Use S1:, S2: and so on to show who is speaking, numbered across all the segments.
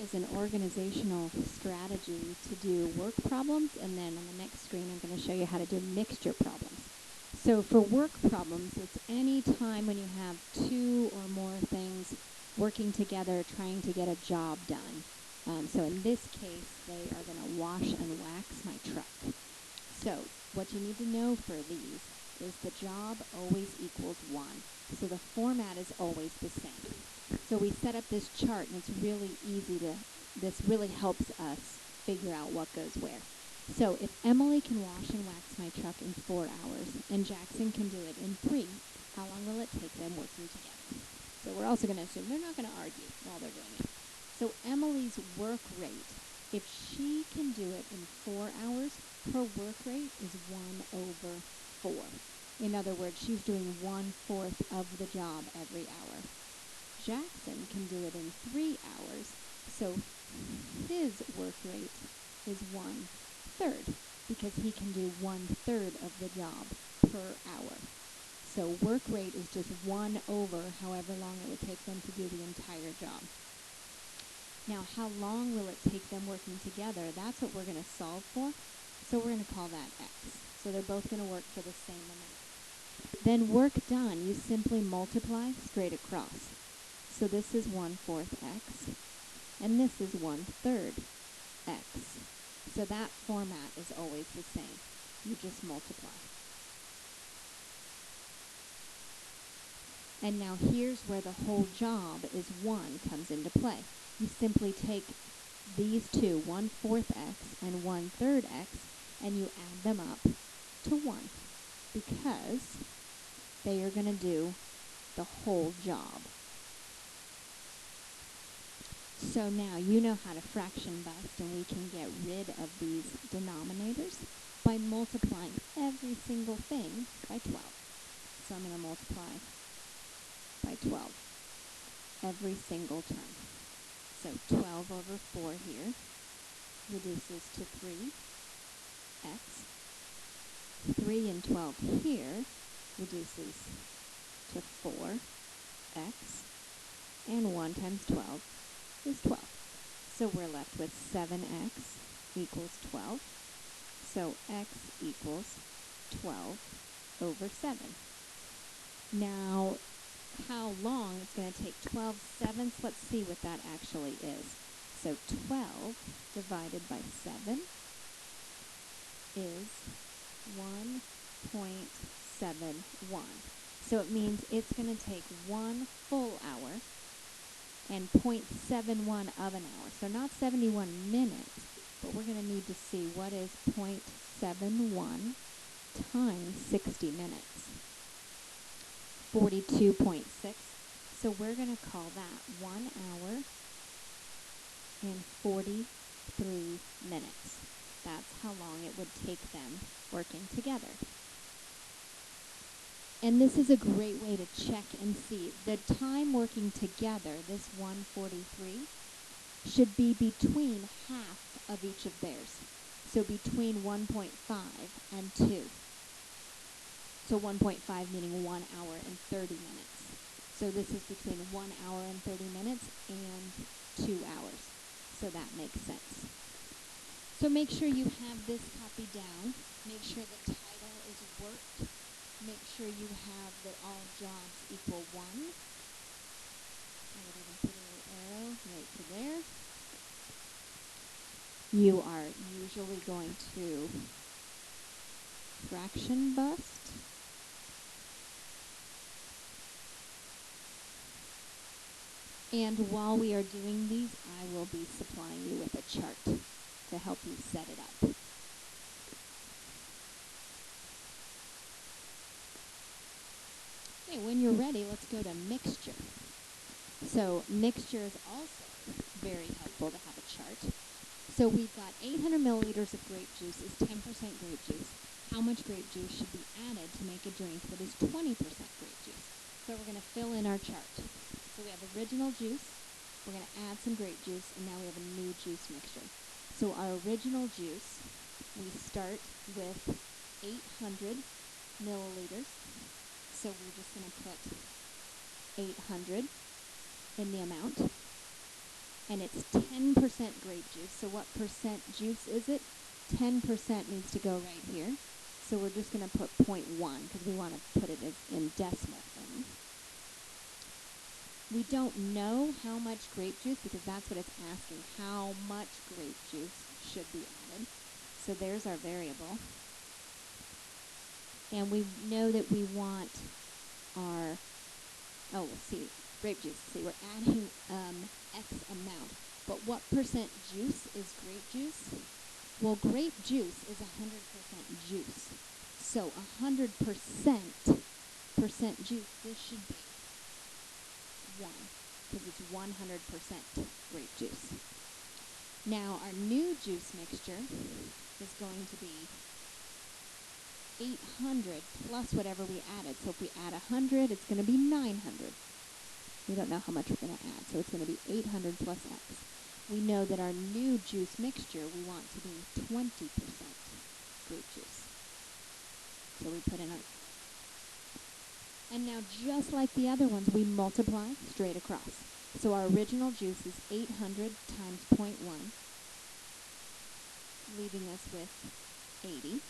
S1: as an organizational strategy to do work problems, and then on the next screen I'm going to show you how to do mixture problems. So for work problems, it's any time when you have two or more things working together trying to get a job done. So in this case, they are going to wash and wax my truck. So what you need to know for these is the job always equals 1. So the format is always the same. So we set up this chart, and it's really easy this really helps us figure out what goes where. So if Emily can wash and wax my truck in 4 hours, and Jackson can do it in 3, how long will it take them working together? So we're also going to assume they're not going to argue while they're doing it. So Emily's work rate, if she can do it in 4 hours, her work rate is 1/4. In other words, she's doing 1/4 of the job every hour. Jackson can do it in 3 hours, so his work rate is 1/3 because he can do 1/3 of the job per hour. So work rate is just 1/, however long it would take them to do the entire job. Now, how long will it take them working together? That's what we're going to solve for. So we're going to call that x. So they're both going to work for the same amount. Then work done, you simply multiply straight across. So this is 1/4 x, and this is 1/3 x. So that format is always the same. You just multiply. And now here's where the whole job is 1 comes into play. You simply take these two, 1/4 x and 1/3 x, and you add them up to 1 because they are going to do the whole job. So now you know how to fraction bust, and we can get rid of these denominators by multiplying every single thing by 12. So I'm going to multiply by 12 every single term. So 12/4 here reduces to 3x. 3 and 12 here reduces to 4x. And 1 times 12 is 12. So we're left with 7x equals 12. So x equals 12/7. Now, how long it's going to take 12/7? Let's see what that actually is. So 12 divided by 7 is 1.71. So it means it's going to take 1 full hour and 0.71 of an hour. So not 71 minutes, but we're going to need to see what is 0.71 times 60 minutes. 42.6. So we're going to call that 1 hour and 43 minutes. That's how long it would take them working together. And this is a great way to check and see. The time working together, this 143, should be between half of each of theirs. So between 1.5 and 2. So 1.5 meaning 1 hour and 30 minutes. So this is between 1 hour and 30 minutes and 2 hours. So that makes sense. So make sure you have this copy down. Make sure the title is worked. Make sure you have that all jobs equal 1. I would even put a little arrow right to there. You are usually going to fraction bust. And while we are doing these, I will be supplying you with a chart to help you set it up. Okay, when you're ready, let's go to mixture. So mixture is also very helpful to have a chart. So we've got 800 milliliters of grape juice is 10% grape juice. How much grape juice should be added to make a drink that is 20% grape juice? So we're going to fill in our chart. So we have original juice, we're going to add some grape juice, and now we have a new juice mixture. So our original juice, we start with 800 milliliters. So we're just going to put 800 in the amount. and it's 10% grape juice. So what percent juice is it? 10% needs to go right here. So we're just going to put 0.1 because we want to put it in decimal form. We don't know how much grape juice because that's what it's asking. How much grape juice should be added? So there's our variable. And we know that we want our, grape juice. See, we're adding X amount. But what percent juice is grape juice? Well, grape juice is 100% juice. So 100% juice, this should be 1, because it's 100% grape juice. Now, our new juice mixture is going to be 800 plus whatever we added. So if we add 100, it's going to be 900. We don't know how much we're going to add, so it's going to be 800 plus X. We know that our new juice mixture we want to be 20% grape juice. So we put in our... And now just like the other ones, we multiply straight across. So our original juice is 800 times 0.1, leaving us with 80.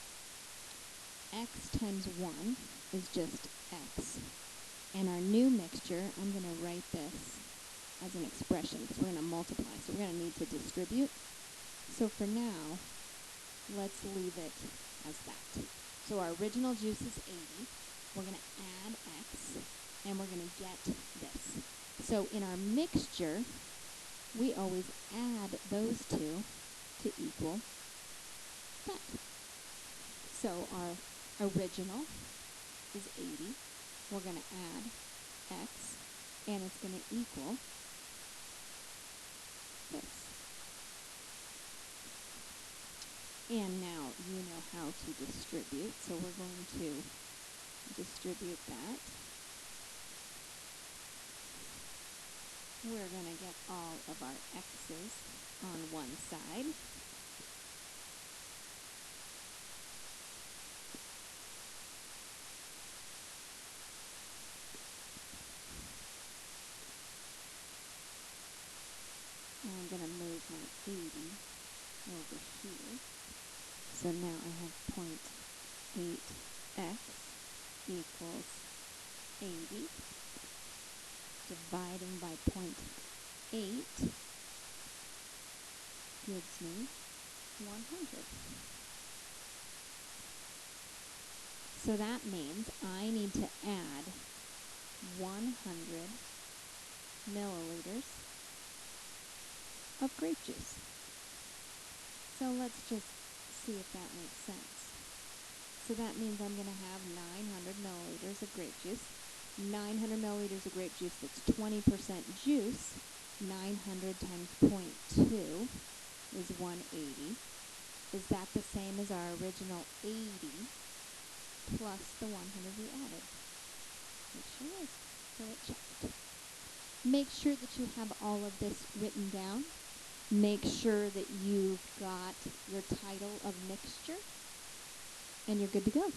S1: X times 1 is just X. And our new mixture, I'm going to write this as an expression because we're going to multiply. So we're going to need to distribute. So for now, let's leave it as that. So our original juice is 80. We're going to add X, and we're going to get this. So in our mixture, we always add those two to equal that. So our original is 80. We're going to add X, and it's going to equal this. And now you know how to distribute, so we're going to distribute that. We're going to get all of our X's on one side. And I'm going to move my 80 over here. So now I have 0.8x equals 80. Dividing by 0.8 gives me 100. So that means I need to add 100 milliliters of grape juice. So let's just see if that makes sense. So that means I'm going to have 900 milliliters of grape juice. 900 milliliters of grape juice, that's 20% juice. 900 times 0.2 is 180. Is that the same as our original 80 plus the 100 we added? It sure is. So it checked. Make sure that you have all of this written down. Make sure that you've got your title of mixture, and you're good to go.